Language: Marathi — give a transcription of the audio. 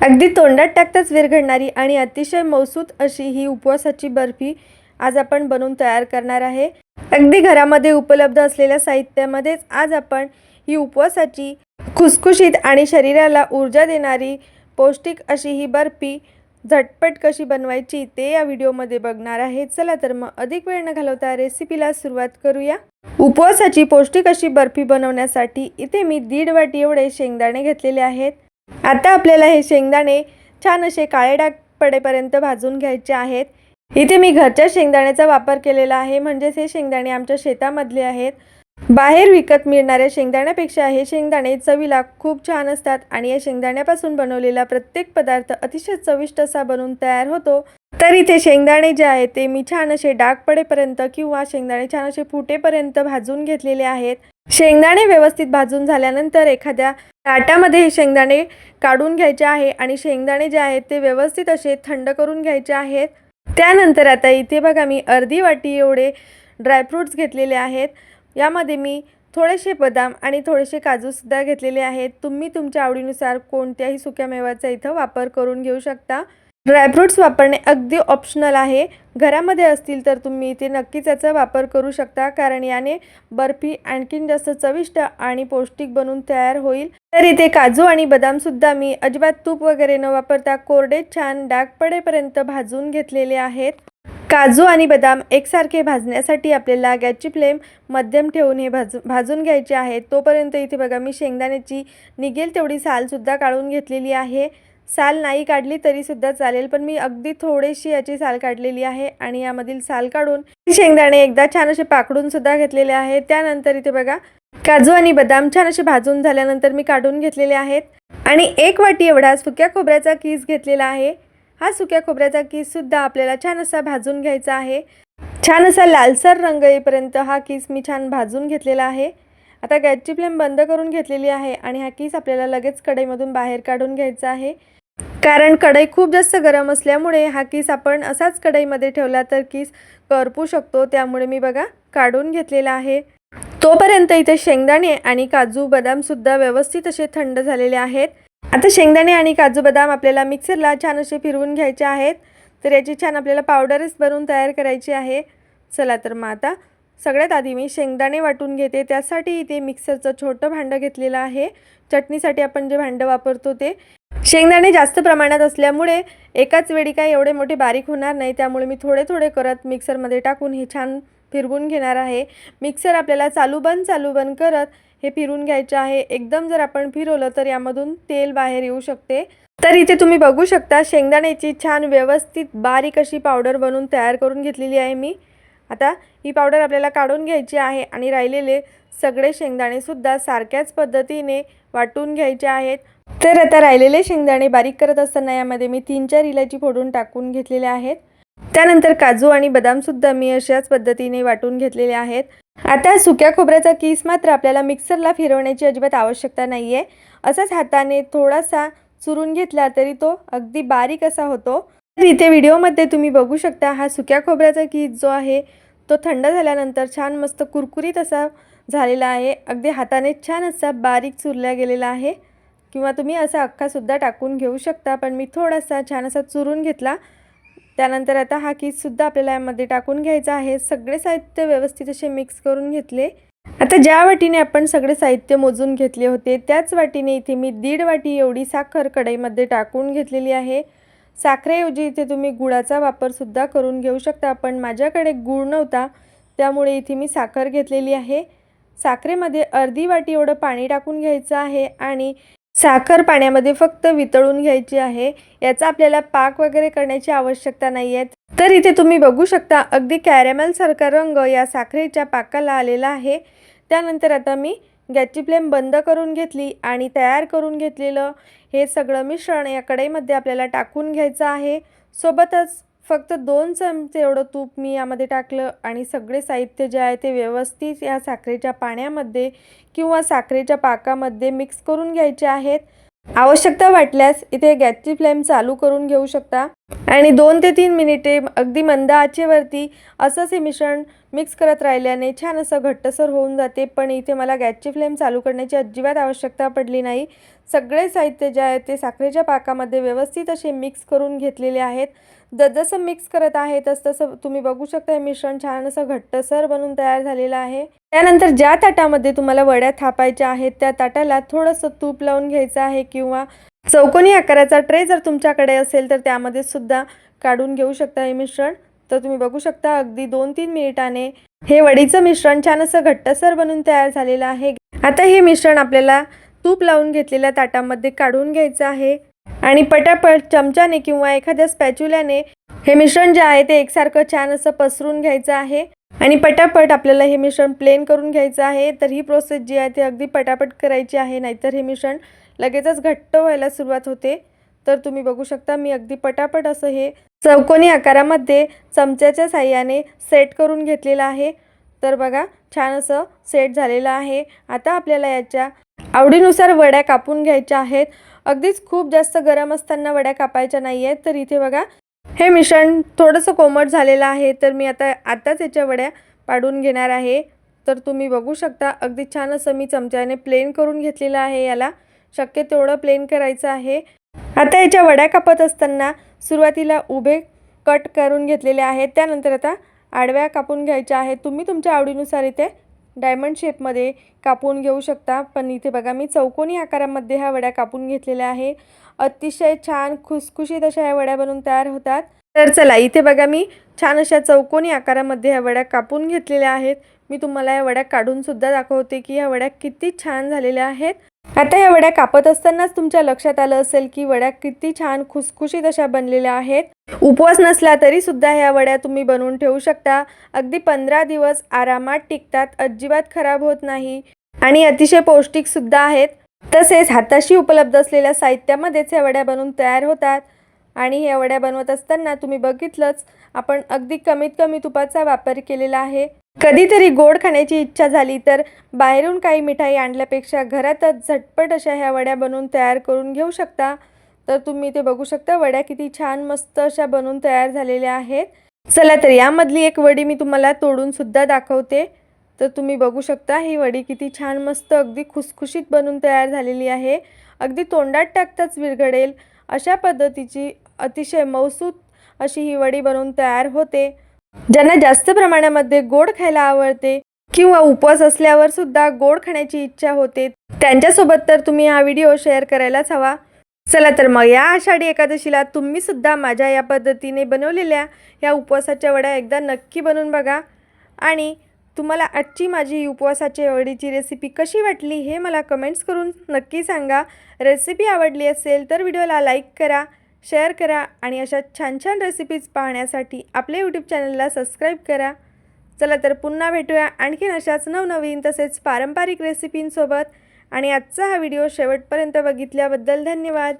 अगदी तोंडात टाकताच विरघळणारी आणि अतिशय मौसूत अशी ही उपवासाची बर्फी आज आपण बनवून तयार करणार आहे। अगदी घरामध्ये उपलब्ध असलेल्या साहित्यामध्येच आज आपण ही उपवासाची खुसखुशीत आणि शरीराला ऊर्जा देणारी पौष्टिक अशी ही बर्फी झटपट कशी बनवायची ते या व्हिडिओमध्ये बघणार आहे। चला तर मग अधिक वेळ न घालवता रेसिपीला सुरुवात करूया। उपवासाची पौष्टिक अशी बर्फी बनवण्यासाठी इथे मी 1.5 वाटी एवढे शेंगदाणे घेतलेले आहेत। आता आपल्याला हे शेंगदाणे छान असे काळे डाग पडेपर्यंत भाजून घ्यायचे आहेत। इथे मी घरच्या शेंगदाण्याचा वापर केलेला आहे, म्हणजेच हे शेंगदाणे आमच्या शेतामधले आहेत। बाहेर विकत मिळणाऱ्या शेंगदाण्यापेक्षा हे शेंगदाणे चवीला खूप छान असतात आणि या शेंगदाण्यापासून बनवलेला प्रत्येक पदार्थ अतिशय चविष्ट असा बनून तयार होतो। तर इथे शेंगदाणे जे आहेत ते मी छान असे डाग पडेपर्यंत किंवा शेंगदाणे छान असे फुटेपर्यंत भाजून घेतलेले आहेत। शेंगदाणे व्यवस्थित भाजून झाल्यानंतर एखाद्या ताटामध्ये हे शेंगदाणे काढून घ्यायचे आहे आणि शेंगदाणे जे आहेत ते व्यवस्थित असे थंड करून घ्यायचे आहेत। त्यानंतर आता इथे बघा मी अर्धी वाटी एवढे ड्रायफ्रूट्स घेतलेले आहेत। यामध्ये मी थोडेसे बदाम आणि थोडेसे काजू सुद्धा घेतलेले आहेत। तुम्ही तुमच्या आवडीनुसार कोणत्याही सुक्या मेव्याचा इथं वापर करून घेऊ शकता। ड्रायफ्रूट्स वापरणे अगदी ऑप्शनल आहे। घरामध्ये असतील तर तुम्ही इथे नक्कीच याचा वापर करू शकता, कारण याने बर्फी आणखीन जास्त चविष्ट आणि पौष्टिक बनून तयार होईल। तर इथे काजू आणि बदाम सुद्धा मी अजिबात तूप वगैरे न वापरता कोरडे छान डाग पडेपर्यंत भाजून घेतलेले आहेत। काजू आणि बदाम एकसारखे भाजण्यासाठी आपल्याला गॅसची फ्लेम मध्यम ठेवून हे भाजून घ्यायचे आहे। तोपर्यंत इथे बघा मी शेंगदाण्याची निघेल तेवढी साल सुद्धा काढून घेतलेली आहे। साल नाही काढली तरी सुद्धा चालेल, पण मी अगदी थोडीशी याची साल काढलेली आहे आणि यामधील साल काढून शेंगदाणे एकदा छान असे पाकडून सुद्धा घेतलेले आहेत। त्यानंतर इथे बघा काजू आणि बदाम छान असे भाजून झाल्यानंतर मी काढून घेतलेले आहेत आणि 1 वाटी एवढा सुक्या खोबऱ्याचा कीस घेतलेला आहे। हा सुक्या खोबऱ्याचा कीस सुद्धा आपल्याला छान असा भाजून घ्यायचा आहे। छान असा लालसर रंग येईपर्यंत हा कीस मी छान भाजून घेतलेला आहे। आता गॅसची फ्लेम बंद करून घेतलेली आहे आणि हा कीस आपल्याला लगेच कढईमधून बाहेर काढून घ्यायचा आहे, कारण कढई खूप जास्त गरम असल्यामुळे हा कीस आपण असाच कढईमध्ये ठेवला तर कीस करपू शकतो। त्यामुळे मी बघा काढून घेतलेला आहे। तोपर्यंत इथे शेंगदाणे आणि काजू बदाम सुद्धा व्यवस्थित असे थंड झालेले आहेत। आता शेंगदाणे आणि काजू बदाम आपल्याला मिक्सरला छान असे फिरवून घ्यायचे आहेत। तर याची छान आपल्याला पावडरच बनवून तयार करायची आहे। चला तर मग आता सगळ्यात आधी मी शेंगदाणे वाटून घेते। त्यासाठी इथे मिक्सरचं छोटं भांडं घेतलेलं आहे। चटणीसाठी आपण जे भांडं वापरतो ते। शेंगदाणे जास्त प्रमाणात असल्यामुळे एकाच वेळी काही एवढे मोठे बारीक होणार नाही, त्यामुळे मी थोडे थोडे करत मिक्सरमध्ये टाकून हे छान फिरवून घेणार आहे। मिक्सर आपल्याला चालू बंद करत हे फिरवून घ्यायचे आहे। एकदम जर आपण फिरवलं तर यामधून तेल बाहेर येऊ शकते। तर इथे तुम्ही बघू शकता शेंगदाण्याची छान व्यवस्थित बारीक अशी पावडर बनवून तयार करून घेतलेली आहे मी। आता ही पावडर आपल्याला काढून घ्यायची आहे आणि राहिलेले सगळे शेंगदाणे सुद्धा सारख्याच पद्धतीने वाटून घ्यायचे आहेत। तर आता राहिलेले शेंगदाणे बारीक करत असताना यामध्ये मी 3-4 इलायची फोडून टाकून घेतलेले आहेत। त्यानंतर काजू आणि बदाम सुद्धा मी अशाच पद्धतीने वाटून घेतलेले आहेत। आता सुक्या खोबऱ्याचा कीस मात्र आपल्याला मिक्सरला फिरवण्याची अजिबात आवश्यकता नाही आहे। असाच हाताने थोडासा चुरून घेतला तरी तो अगदी बारीक असा होतो। तर इथे व्हिडिओमध्ये तुम्ही बघू शकता हा सुक्या खोबऱ्याचा कीस जो आहे तो थंड झाल्यानंतर छान मस्त कुरकुरीत असा झालेला आहे। अगदी हाताने छान असा बारीक चुरला गेलेला आहे, किंवा तुम्ही असा अख्खा सुद्धा टाकून घेऊ शकता, पण मी थोडासा छान असा चुरून घेतला। त्यानंतर आता हा कीस सुद्धा आपल्याला यामध्ये टाकून घ्यायचा आहे। सगळे साहित्य व्यवस्थित असे मिक्स करून घेतले। आता ज्या वाटीने आपण सगळे साहित्य मोजून घेतले होते त्याच वाटीने इथे मी 1.5 वाटी एवढी साखर कढईमध्ये टाकून घेतलेली आहे। साखरेऐवजी इथे तुम्ही गुळाचा वापर सुद्धा करून घेऊ शकता, पण माझ्याकडे गुळ नव्हता त्यामुळे इथे मी साखर घेतलेली आहे। साखरेमध्ये अर्धी वाटी एवढं पाणी टाकून घ्यायचं आहे आणि साखर पाण्यामध्ये फक्त वितळून घ्यायची आहे। याचा आपल्याला पाक वगैरे करण्याची आवश्यकता नाही आहे। तर इथे तुम्ही बघू शकता अगदी कॅरेमेल सारखा रंग या साखरेच्या पाकाला आलेला आहे। त्यानंतर आता मी गॅसची फ्लेम बंद करून घेतली आणि तयार करून घेतलेलं हे सगळं मिश्रण या कढईमध्ये आपल्याला टाकून घ्यायचं आहे। सोबतच फक्त 2 चमचे एवढं तूप मी यामध्ये टाकलं आणि सगळे साहित्य जे आहे ते व्यवस्थित या साखरेच्या पाण्यामध्ये किंवा साखरेच्या पाकामध्ये मिक्स करून घ्यायचे आहेत। आवश्यकता वाटल्यास इथे गॅसची फ्लेम चालू करून घेऊ शकता। आणि 2 ते 3 मिनिटे अगदी मंद आचेवरती असंच हे मिश्रण मिक्स करत राहिल्याने छान असं घट्टसर होऊन जाते. पण इथे मला गॅसची फ्लेम चालू करण्याची अजिबात आवश्यकता पडली नाही. सगळे साहित्य जे आहे ते साखरेच्या पाकामध्ये व्यवस्थित असे मिक्स करून घेतलेले आहेत. जसं मिक्स करत आहे तसं तुम्ही बघू शकता हे मिश्रण छान असं घट्टसर बनून तयार झालेलं आहे. त्यानंतर ज्या ताटामध्ये तुम्हाला वड्या थापायच्या आहेत त्या ताटाला थोडंसं तूप लावून घ्यायचं आहे किंवा चौकोनी आकाराचा ट्रे जर तुमच्याकडे असेल तर त्यामध्ये सुद्धा काढून घेऊ शकता हे मिश्रण. तर तुम्ही बघू शकता अगदी 2-3 मिनिटाने हे वडीचं मिश्रण छान असं घट्टसर बनून तयार झालेलं आहे. आता हे मिश्रण आपल्याला तूप लावून घेतलेल्या ताटामध्ये काढून घ्यायचं आहे आणि पटापट चमच्याने किंवा एखाद्या स्पॅच्युल्याने हे मिश्रण जे आहे ते एकसारखं छान असं पसरून घ्यायचं आहे आणि पटापट आपल्याला हे मिश्रण प्लेन करून घ्यायचं आहे. तर ही प्रोसेस जी आहे ती अगदी पटापट करायची आहे, नाहीतर हे मिश्रण लगेचच घट्ट व्हायला सुरुवात होते. तर तुम्ही बघू शकता मी अगदी पटापट असं हे चौकोनी आकारामध्ये चमच्याच्या साहाय्याने सेट करून घेतलेलं आहे. तर बघा छान असं सेट झालेलं आहे. आता आपल्याला याच्या आवडीनुसार वड्या कापून घ्यायच्या आहेत. अगदीच खूप जास्त गरम असताना वड्या कापायच्या नाही आहेत. तर इथे बघा हे मिश्रण थोडंसं कोमट झालेलं आहे. तर मी आताच याच्या वड्या पाडून घेणार आहे. तर तुम्ही बघू शकता अगदी छान असं मी चमच्याने प्लेन करून घेतलेलं आहे. याला शक्य तेवढं प्लेन करायचं आहे. आता याच्या वड्या कापत असताना सुरुवातीला उभे कट करून घेतलेले आहेत. त्यानंतर आता आडव्या कापून घ्यायच्या आहेत. तुम्ही तुमच्या आवडीनुसार इथे डायमंड शेपमध्ये कापून घेऊ शकता. पण इथे बघा मी चौकोनी आकारामध्ये ह्या वड्या कापून घेतलेल्या आहे. अतिशय छान खुसखुशीत अशा ह्या वड्या बनवून तयार होतात. तर चला इथे बघा मी छान अशा चौकोनी आकारामध्ये ह्या वड्या कापून घेतलेल्या आहेत. मी तुम्हाला या वड्या काढून सुद्धा दाखवते की ह्या वड्या किती छान झालेल्या आहेत. आता या वड्या कापत असतानाच तुमच्या लक्षात आलं असेल की वड्या किती छान खुसखुशीत अशा बनलेल्या आहेत. उपवास नसला तरी सुद्धा ह्या वड्या तुम्ही बनवून ठेवू शकता. अगदी 15 दिवस आरामात टिकतात, अजिबात खराब होत नाही आणि अतिशय पौष्टिक सुद्धा आहेत. तसेच हाताशी उपलब्ध असलेल्या साहित्यामध्येच ह्या वड्या बनवून तयार होतात. आणि ह्या वड्या बनवत असताना तुम्ही बघितलंच आपण अगदी कमीत कमी तुपाचा वापर केलेला आहे. कधीतरी गोड खाण्याची इच्छा झाली तर बाहेरून काही मिठाई आणल्यापेक्षा घरातच झटपट अशा ह्या वड्या बनवून तयार करून घेऊ शकता. तर तुम्ही इथे बघू शकता वड्या किती छान मस्त अशा बनवून तयार झालेल्या आहेत. चला तर यामधली एक वडी मी तुम्हाला तोडून सुद्धा दाखवते. तर तुम्ही बघू शकता ही वडी किती छान मस्त अगदी खुसखुशीत बनवून तयार झालेली आहे. अगदी तोंडात टाकताच विरघळेल अशा पद्धतीची अतिशय मऊसूत अशी ही वडी बनवून तयार होते. ज्यांना जास्त प्रमाणामध्ये गोड खायला आवडते किंवा उपवास असल्यावर सुद्धा गोड खाण्याची इच्छा होते त्यांच्यासोबत तर तुम्ही हा व्हिडिओ शेअर करायलाच हवा. चला तर मग या आषाढी एकादशीला तुम्ही सुद्धा माझ्या या पद्धतीने बनवलेल्या या उपवासाच्या वड्या एकदा नक्की बनवून बघा. आणि तुम्हाला आजची माझी ही उपवासाच्या वडीची रेसिपी कशी वाटली हे मला कमेंट्स करून नक्की सांगा. रेसिपी आवडली असेल तर व्हिडिओला लाईक करा, शेअर करा आणि अशा छान छान रेसिपीज पाहण्यासाठी आपल्या यूट्यूब चॅनलला सबस्क्राईब करा. चला तर पुन्हा भेटूया आणखीन अशाच नवनवीन तसेच पारंपरिक रेसिपींसोबत. आणि आजचा हा व्हिडिओ शेवटपर्यंत बघितल्याबद्दल धन्यवाद.